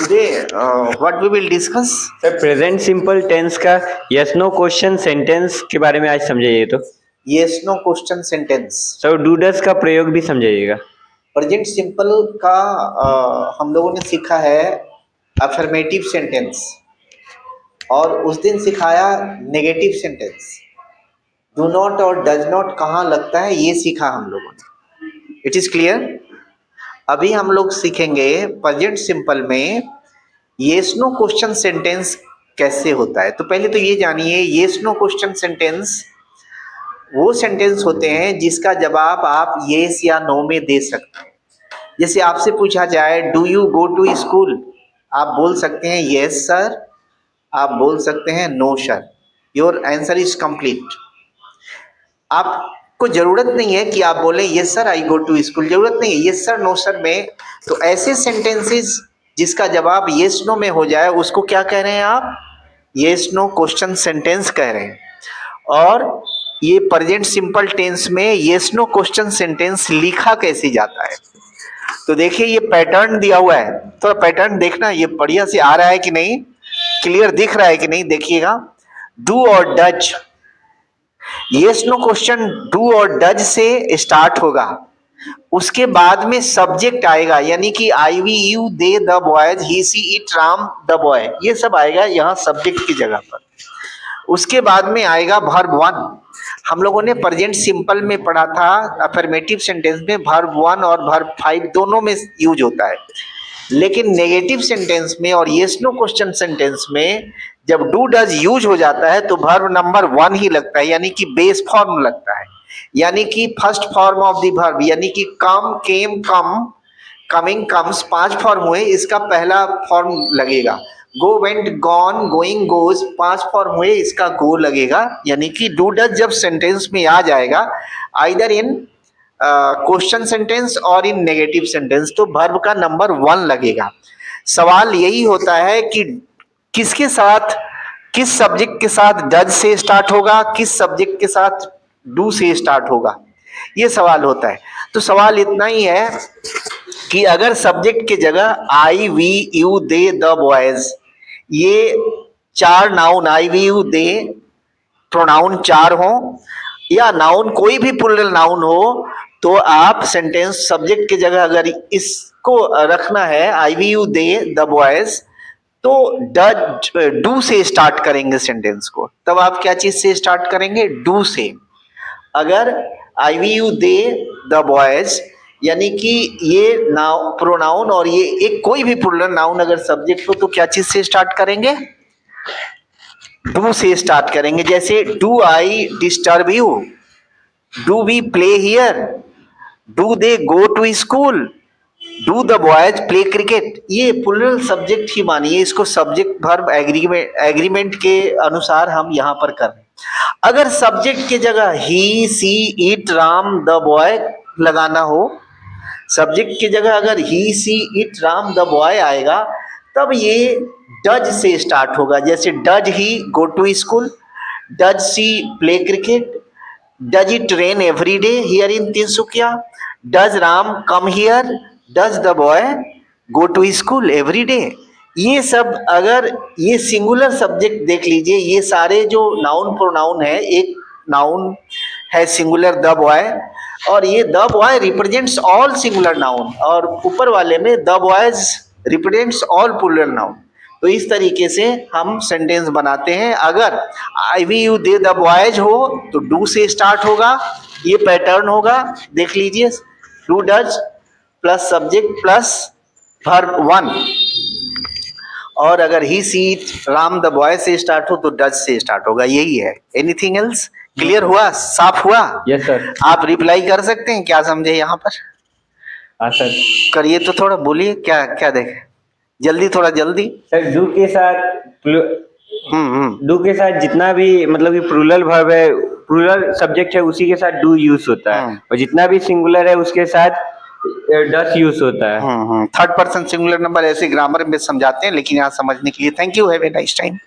today what we will discuss? Sir present simple tense का yes no question sentence के बारे में आज समझाइए। तो Yes no question sentence. Sir do does का प्रयोग भी समझाइएगा। प्रेजेंट सिंपल का हम लोगों ने सीखा है अफर्मेटिव सेंटेंस और उस दिन सिखाया नेगेटिव सेंटेंस। डू नॉट और डज नॉट कहाँ लगता है ये सीखा हम लोगों ने। It is clear. अभी हम लोग सीखेंगे प्रेजेंट सिंपल में येस नो क्वेश्चन सेंटेंस कैसे होता है। तो पहले तो ये जानिए येस नो क्वेश्चन सेंटेंस वो सेंटेंस होते हैं जिसका जवाब आप येस या नो में दे सकते हैं। जैसे आपसे पूछा जाए do you go to school, आप बोल सकते हैं येस सर, आप बोल सकते हैं no sir, your answer is complete. आपको जरूरत नहीं है कि आप बोले yes sir I go to school, जरूरत नहीं है यस सर नो सर में। तो ऐसे सेंटेंसेस जिसका जवाब येस नो में हो जाए उसको क्या कह रहे हैं आप? येस नो क्वेश्चन सेंटेंस कह रहे हैं। और ये प्रेजेंट सिंपल टेंस में येस नो क्वेश्चन सेंटेंस लिखा कैसे जाता है। तो देखिए ये पैटर्न दिया हुआ है, तो पैटर्न देखना ये बढ़िया से आ रहा है कि नहीं, क्लियर दिख रहा है कि नहीं, देखिएगा। डू और does, yes no question do और डज से स्टार्ट होगा, उसके बाद में सब्जेक्ट आएगा, यानी कि I we you they the boys he she it Ram the boy, ये सब आएगा यहाँ सब्जेक्ट की जगह पर। उसके बाद में आएगा वर्ब वन। हम लोगों ने प्रेजेंट सिंपल में पढ़ा था अफर्मेटिव सेंटेंस में वर्ब वन और वर्ब फाइव दोनों में यूज होता है, लेकिन नेगेटिव सेंटेंस में और येस नो क्वेश्चन सेंटेंस में जब डू डज यूज हो जाता है तो वर्ब नंबर वन ही लगता है, यानी कि बेस फॉर्म लगता है, यानी कि first form of the verb, यानी कि कम केम कम कमिंग कम्स पांच फॉर्म हुए, इसका पहला फॉर्म लगेगा। Go went gone going goes पांच फॉर्म हुए, इसका गो लगेगा। यानी कि डू डज जब सेंटेंस में आ जाएगा आइदर इन क्वेश्चन सेंटेंस और इन नेगेटिव सेंटेंस तो वर्ब का नंबर वन लगेगा। सवाल यही होता है कि किसके साथ, किस सब्जेक्ट के साथ डज से स्टार्ट होगा, किस सब्जेक्ट के साथ डू से स्टार्ट होगा, ये सवाल होता है। तो सवाल इतना ही है कि अगर सब्जेक्ट की जगह I we you they the boys, ये चार noun I we you they pronoun चार हो या नाउन कोई भी प्लूरल नाउन हो, तो आप सेंटेंस सब्जेक्ट की जगह अगर इसको रखना है I we you they the boys तो डज डू से स्टार्ट करेंगे सेंटेंस को। तब आप क्या चीज से स्टार्ट करेंगे? डू से। अगर I we you they the boys यानी कि ये नाउन प्रोनाउन और ये एक कोई भी प्लूरल नाउन अगर सब्जेक्ट हो तो क्या चीज से स्टार्ट करेंगे? डू से स्टार्ट करेंगे। जैसे do I disturb you, do we play here, do they go to school, do the boys play cricket, ये प्लूरल सब्जेक्ट ही मानिए इसको, सब्जेक्ट वर्ब एग्रीमेंट के अनुसार हम यहाँ पर कर रहे हैं। अगर सब्जेक्ट की जगह he she it Ram the boy लगाना हो, सब्जेक्ट की जगह अगर he she it Ram the boy आएगा तब ये डज से स्टार्ट होगा। जैसे does he go to school, does she play cricket, does it rain every day here in Tinsukia, does Ram come here, does the boy go to school every day. ये सब अगर ये सिंगुलर सब्जेक्ट देख लीजिए, ये सारे जो नाउन प्रोनाउन है, एक नाउन है सिंगुलर द बॉय और ये the boy represents all singular noun और ऊपर वाले में the boys represents all plural noun. तो इस तरीके से हम सेंटेंस बनाते हैं। अगर I we you they the boys हो तो डू से स्टार्ट होगा, ये पैटर्न होगा, देख लीजिए, do does plus subject plus verb one. और अगर he she it Ram the boy से स्टार्ट हो तो डज से स्टार्ट होगा, यही है। Anything else? क्लियर हुआ? साफ हुआ? Yes sir. आप रिप्लाई कर सकते हैं, क्या समझे यहाँ पर? हाँ सर। करिए तो थोड़ा बोलिए, क्या क्या देखे जल्दी, थोड़ा जल्दी। सर डू के साथ डू के साथ जितना भी मतलब कि प्लूरल वर्ब है, प्लूरल सब्जेक्ट है, उसी के साथ डू यूज होता है और जितना भी सिंगुलर है उसके साथ डज यूज होता है। थर्ड पर्सन सिंगुलर नंबर ऐसे ग्रामर में समझाते हैं, लेकिन यहाँ समझने के लिए thank you, have a nice time.